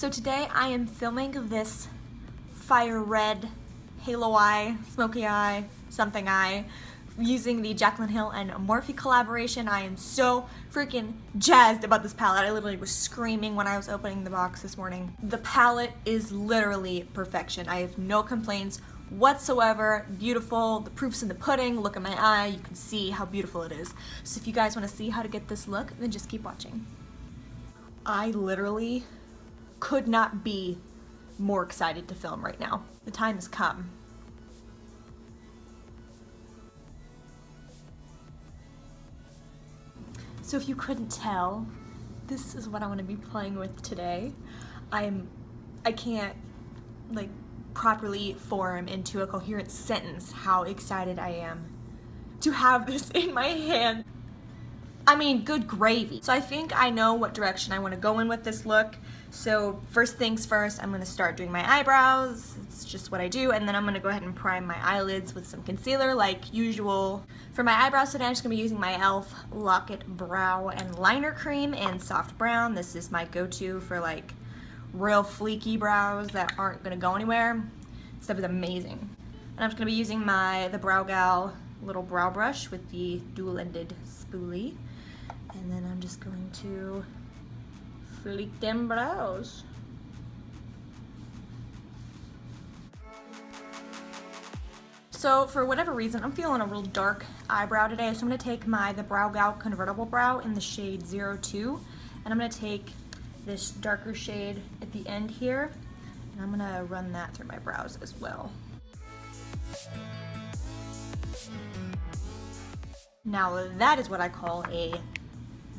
So today I am filming this fire red halo eye, smoky eye, something eye, using the Jaclyn Hill and Morphe collaboration. I am so freaking jazzed about this palette. I literally was screaming when I was opening the box this morning. The palette is literally perfection. I have no complaints whatsoever. Beautiful. The proof's in the pudding. Look at my eye. You can see how beautiful it is. So if you guys want to see how to get this look, then just keep watching. I literally could not be more excited to film right now. The time has come. So if you couldn't tell, this is what I want to be playing with today. I can't like properly form into a coherent sentence how excited I am to have this in my hand. I mean, good gravy. So I think I know what direction I want to go in with this look. So first things first, I'm going to start doing my eyebrows. It's just what I do. And then I'm going to go ahead and prime my eyelids with some concealer like usual. For my eyebrows today, I'm just going to be using my e.l.f. Lock-It Brow and Liner Cream in Soft Brown. This is my go-to for like real fleeky brows that aren't going to go anywhere. This stuff is amazing. And I'm just going to be using the Brow Gal little brow brush with the dual-ended spoolie. And then I'm just going to fleek them brows. So for whatever reason, I'm feeling a real dark eyebrow today, so I'm going to take the Brow Gal Convertible Brow in the shade 02, and I'm going to take this darker shade at the end here, and I'm going to run that through my brows as well. Now that is what I call a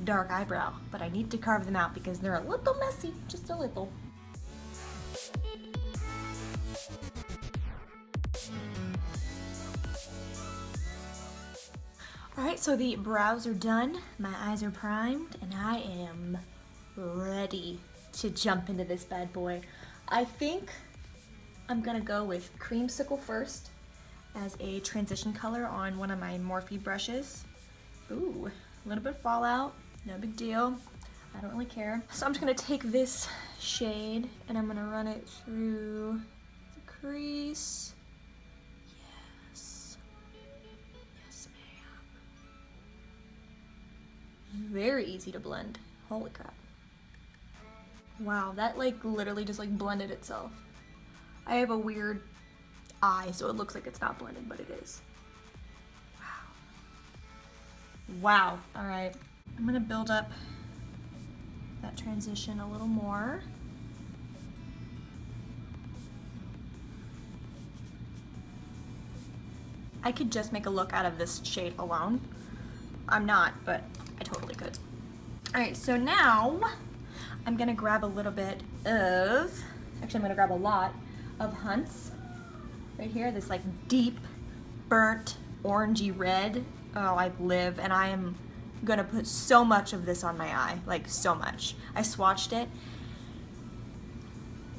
dark eyebrow, but I need to carve them out because they're a little messy, just a little. Alright, so the brows are done, my eyes are primed, and I am ready to jump into this bad boy. I think I'm gonna go with Creamsicle first as a transition color on one of my Morphe brushes. Ooh, a little bit of fallout. No big deal. I don't really care. So I'm just gonna take this shade and I'm gonna run it through the crease. Yes. Yes, ma'am. Very easy to blend. Holy crap. Wow, that like literally just like blended itself. I have a weird eye, so it looks like it's not blended, but it is. Wow. Wow. All right. I'm going to build up that transition a little more. I could just make a look out of this shade alone. I'm not, but I totally could. Alright, so now I'm going to grab a little bit of, actually I'm going to grab a lot of Hunts right here, this like deep burnt orangey red. Oh, I live, and I am gonna put so much of this on my eye, like so much. I swatched it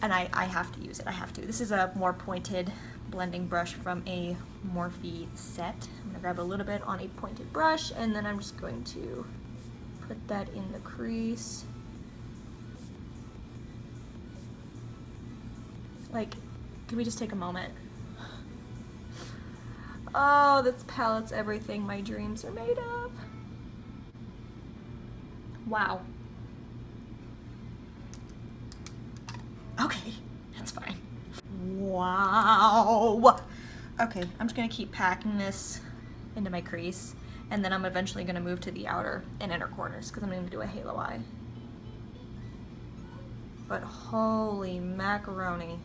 and I have to use it, I have to. This is a more pointed blending brush from a Morphe set. I'm gonna grab a little bit on a pointed brush and then I'm just going to put that in the crease. Like, can we just take a moment? Oh, this palette's everything my dreams are made of. Wow. Okay, that's fine. Wow. Okay, I'm just gonna keep packing this into my crease, and then I'm eventually gonna move to the outer and inner corners because I'm gonna do a halo eye. But holy macaroni.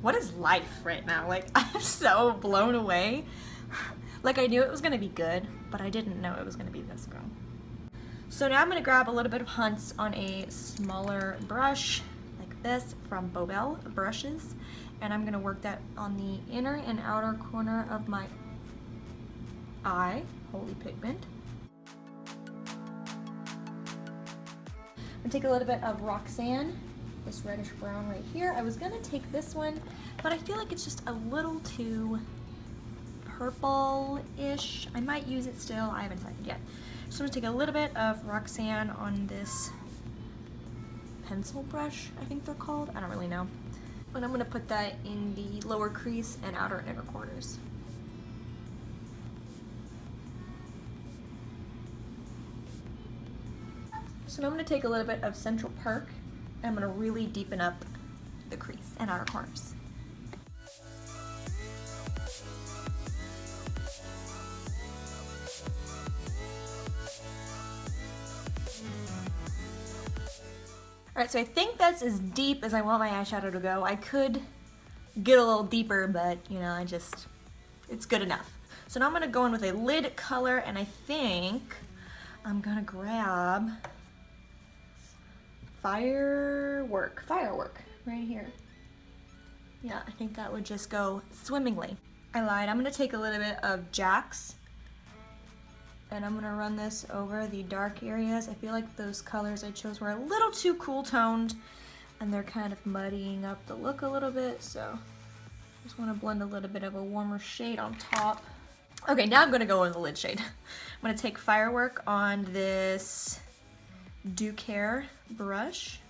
What is life right now? Like, I'm so blown away. Like, I knew it was gonna be good, but I didn't know it was gonna be this good. So now I'm gonna grab a little bit of Hunts on a smaller brush, like this, from Morphe Brushes, and I'm gonna work that on the inner and outer corner of my eye. Holy pigment. I'm gonna take a little bit of Roxanne, this reddish brown right here. I was gonna take this one, but I feel like it's just a little too purple-ish. I might use it still, I haven't decided yet. So I'm gonna take a little bit of Roxanne on this pencil brush, I think they're called. I don't really know. And I'm gonna put that in the lower crease and outer and inner corners. So now I'm gonna take a little bit of Central Perk and I'm gonna really deepen up the crease and outer corners. Alright, so I think that's as deep as I want my eyeshadow to go. I could get a little deeper, but you know, it's good enough. So now I'm gonna go in with a lid color, and I think I'm gonna grab Firework right here. Yeah, I think that would just go swimmingly. I lied, I'm gonna take a little bit of Jacz and I'm gonna run this over the dark areas. I feel like those colors I chose were a little too cool toned and they're kind of muddying up the look a little bit, so just wanna blend a little bit of a warmer shade on top. Okay, now I'm gonna go in the lid shade. I'm gonna take Firework on this DUcare brush,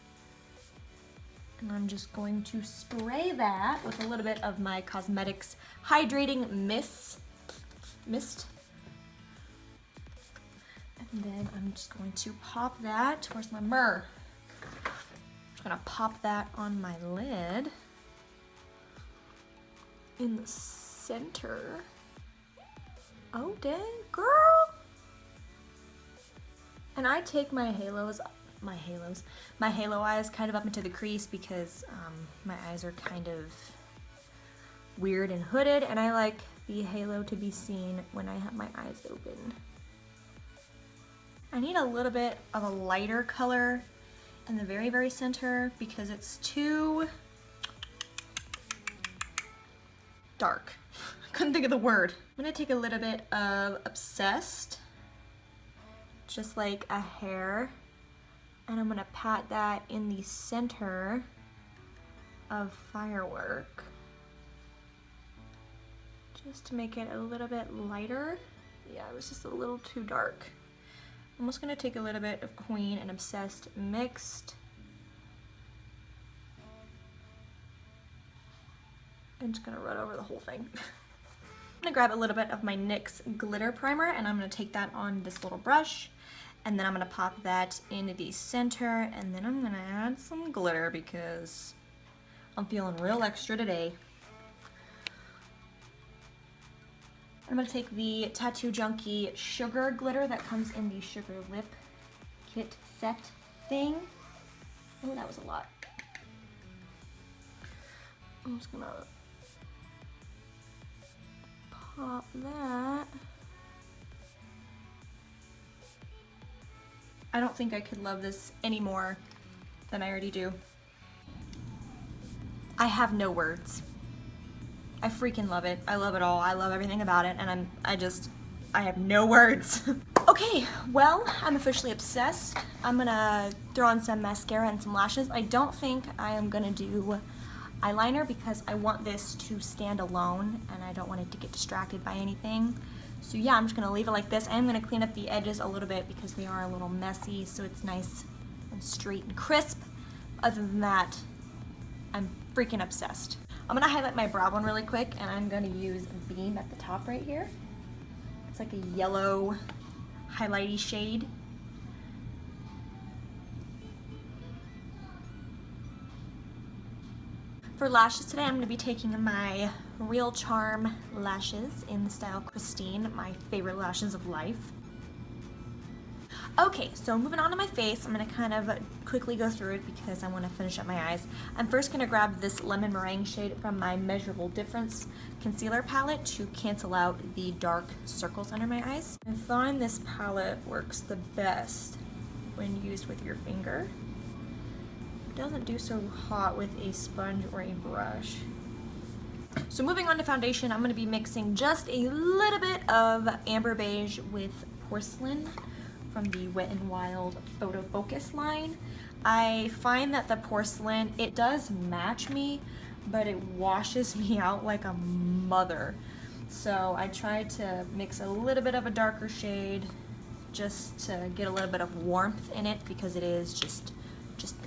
and I'm just going to spray that with a little bit of my Cosmedix Hydrating Mist. And then I'm just going to pop that, where's my mirror? I'm just gonna pop that on my lid in the center. Oh dang, girl! And I take my halo eyes kind of up into the crease because my eyes are kind of weird and hooded, and I like the halo to be seen when I have my eyes open. I need a little bit of a lighter color in the very, very center because it's too dark. Couldn't think of the word. I'm gonna take a little bit of Obsessed, just like a hair, and I'm gonna pat that in the center of Firework, just to make it a little bit lighter. Yeah, it was just a little too dark. I'm just gonna take a little bit of Queen and Obsessed mixed. I'm just gonna run over the whole thing. I'm gonna grab a little bit of my NYX glitter primer and I'm gonna take that on this little brush, and then I'm gonna pop that into the center, and then I'm gonna add some glitter because I'm feeling real extra today. I'm gonna take the Tattoo Junkie Sugar glitter that comes in the Sugar Lip Kit set thing. Oh, that was a lot. I'm just gonna pop that. I don't think I could love this any more than I already do. I have no words. I freaking love it. I love it all. I love everything about it, and I have no words. Okay, well, I'm officially obsessed. I'm gonna throw on some mascara and some lashes. I don't think I am gonna do eyeliner because I want this to stand alone and I don't want it to get distracted by anything. So yeah, I'm just gonna leave it like this. I am gonna clean up the edges a little bit because they are a little messy, so it's nice and straight and crisp. Other than that, I'm freaking obsessed. I'm gonna highlight my brow bone really quick, and I'm gonna use Beam at the top right here. It's like a yellow highlighty shade. For lashes today, I'm gonna be taking my Real Charm lashes in the style Christine, my favorite lashes of life. Okay, so moving on to my face, I'm gonna kind of quickly go through it because I wanna finish up my eyes. I'm first gonna grab this Lemon Meringue shade from my Measurable Difference Concealer palette to cancel out the dark circles under my eyes. I find this palette works the best when used with your finger. It doesn't do so hot with a sponge or a brush. So moving on to foundation, I'm gonna be mixing just a little bit of Amber Beige with Porcelain from the Wet n Wild Photofocus line. I find that the Porcelain, it does match me, but it washes me out like a mother. So I try to mix a little bit of a darker shade just to get a little bit of warmth in it because it is just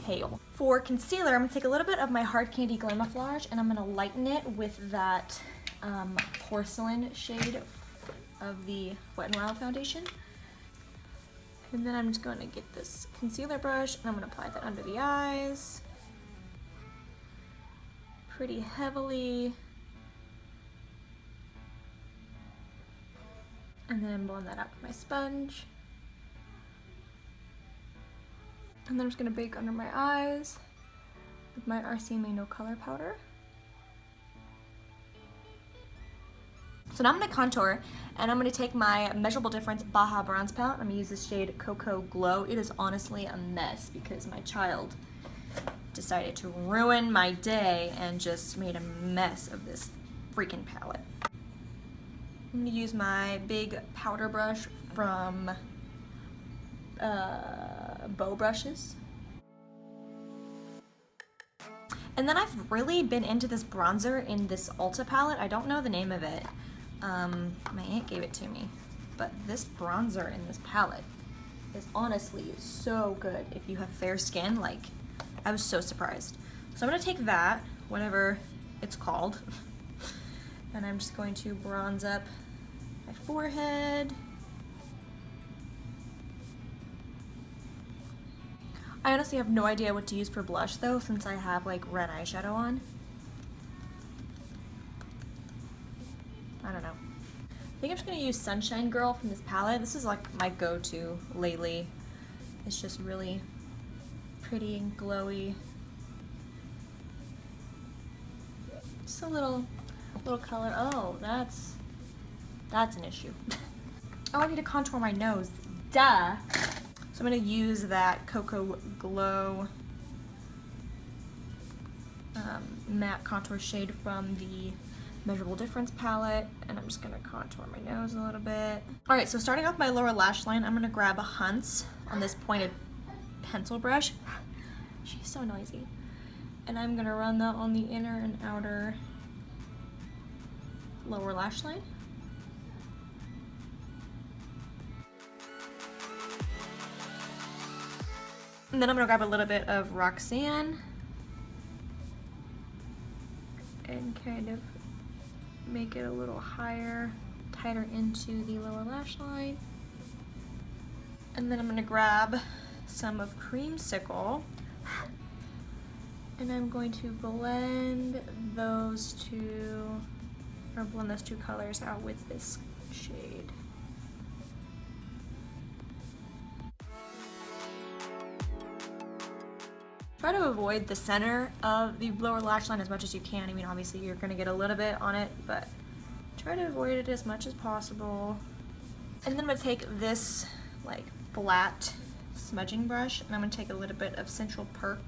pale. For concealer, I'm gonna take a little bit of my Hard Candy Glamoflauge and I'm gonna lighten it with that Porcelain shade of the Wet n Wild foundation. And then I'm just going to get this concealer brush and I'm going to apply that under the eyes pretty heavily. And then blend that out with my sponge. And then I'm just going to bake under my eyes with my RCMA No Color Powder. So now I'm going to contour, and I'm going to take my Measurable Difference Baja Bronze Palette. I'm going to use this shade CoCo Glow. It is honestly a mess because my child decided to ruin my day and just made a mess of this freaking palette. I'm going to use my big powder brush from Morphe Brushes. And then I've really been into this bronzer in this Ulta palette. I don't know the name of it. My aunt gave it to me, but this bronzer in this palette is honestly so good if you have fair skin. Like, I was so surprised. So I'm gonna take that, whatever it's called, and I'm just going to bronze up my forehead. I honestly have no idea what to use for blush though, since I have like red eyeshadow on. I don't know. I think I'm just gonna use Sunshine Girl from this palette. This is like my go-to lately. It's just really pretty and glowy. Just a little color. Oh, that's an issue. Oh, I need to contour my nose. Duh. So I'm gonna use that CoCo Glow matte contour shade from the Measurable Difference palette, and I'm just gonna contour my nose a little bit. All right, so starting off my lower lash line, I'm gonna grab a Hunts on this pointed pencil brush. She's so noisy. And I'm gonna run that on the inner and outer lower lash line. And then I'm gonna grab a little bit of Roxanne and kind of make it a little higher, tighter into the lower lash line. And then I'm gonna grab some of Creamsicle and I'm going to blend those two colors out with this shade. Try to avoid the center of the lower lash line as much as you can. I mean, obviously you're gonna get a little bit on it, but try to avoid it as much as possible. And then I'm gonna take this like flat smudging brush and I'm gonna take a little bit of Central Perk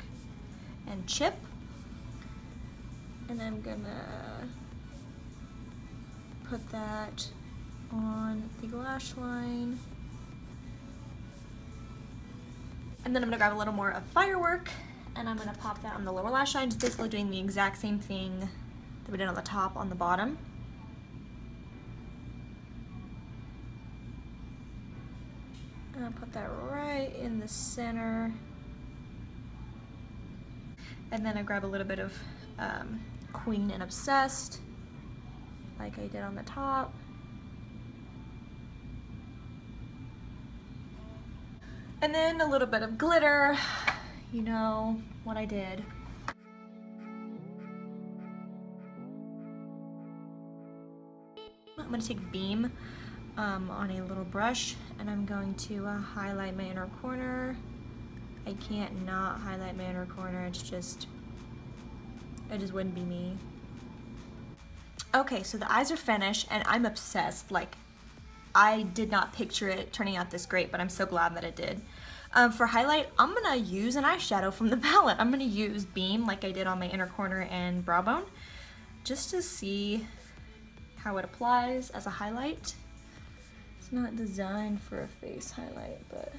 and Chip. And I'm gonna put that on the lash line. And then I'm gonna grab a little more of Firework and I'm gonna pop that on the lower lash line, just basically doing the exact same thing that we did on the top on the bottom. And I'll put that right in the center. And then I grab a little bit of Queen and Obsessed, like I did on the top. And then a little bit of glitter. You know what I did. I'm gonna take Beam on a little brush and I'm going to highlight my inner corner. I can't not highlight my inner corner, it just wouldn't be me. Okay, so the eyes are finished and I'm obsessed. Like, I did not picture it turning out this great, but I'm so glad that it did. For highlight, I'm gonna use an eyeshadow from the palette. I'm gonna use Beam like I did on my inner corner and brow bone, just to see how it applies as a highlight. It's not designed for a face highlight, but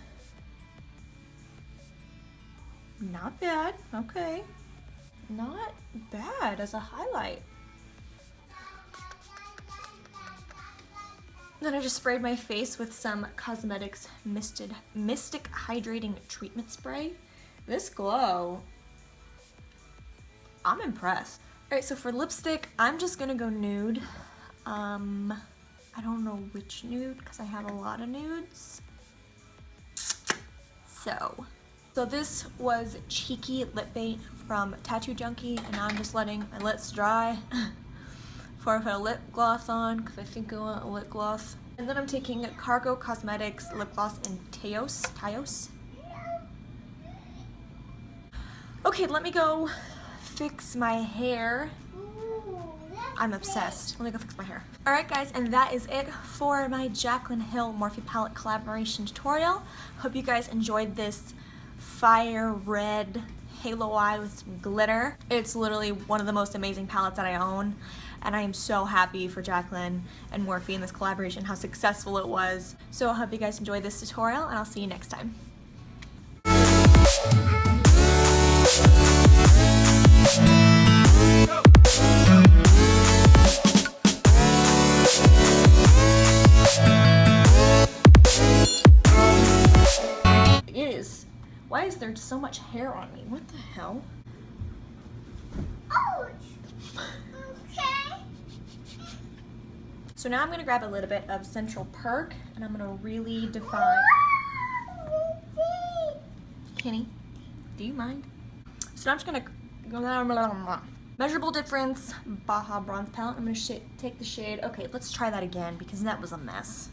not bad, okay. Not bad as a highlight. Then I just sprayed my face with some Cosmedix Mystic Hydrating Treatment Spray. This glow, I'm impressed. Alright, so for lipstick, I'm just gonna go nude. I don't know which nude because I have a lot of nudes. So this was Cheeky Lip Bait from Tattoo Junkie, and now I'm just letting my lips dry before I put a lip gloss on because I think I want a lip gloss. And then I'm taking Cargo Cosmetics Lip Gloss in Teos. Okay, let me go fix my hair. I'm obsessed. Let me go fix my hair. Alright guys, and that is it for my Jaclyn Hill Morphe palette collaboration tutorial. Hope you guys enjoyed this fire red halo eye with some glitter. It's literally one of the most amazing palettes that I own, and I am so happy for Jaclyn and Morphe in this collaboration, how successful it was. So I hope you guys enjoyed this tutorial, and I'll see you next time. Why is there so much hair on me? What the hell? Ouch! Okay. So now I'm gonna grab a little bit of Central Perk and I'm gonna really define. Kenny, do you mind? So now I'm just gonna go Measurable Difference Baja Bronze Palette. I'm gonna take the shade. Okay, let's try that again because that was a mess.